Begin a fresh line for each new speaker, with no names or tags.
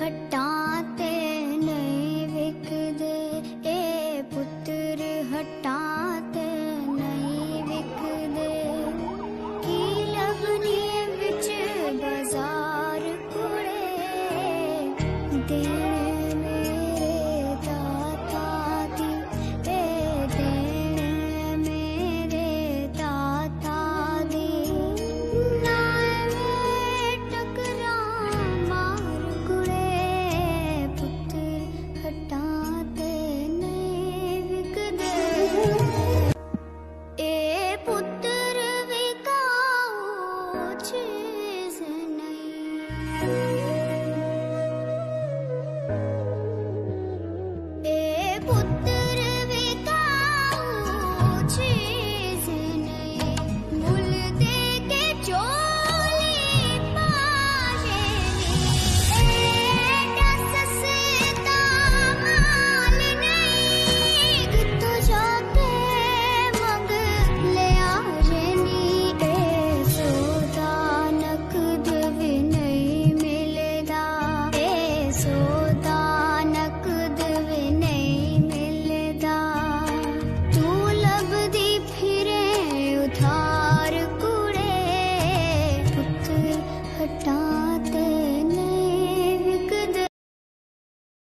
ਹੱਟਾਂ ਤੇ ਨਹੀਂ ਵਿਕਦੇ, ਇਹ ਪੁੱਤਰ ਹੱਟਾਂ ਤੇ ਨਹੀਂ ਵਿਕਦੇ। ਕੀ ਲੱਭਦੀ ਵਿੱਚ ਬਾਜ਼ਾਰ ਕੁੜੇ ਦੇ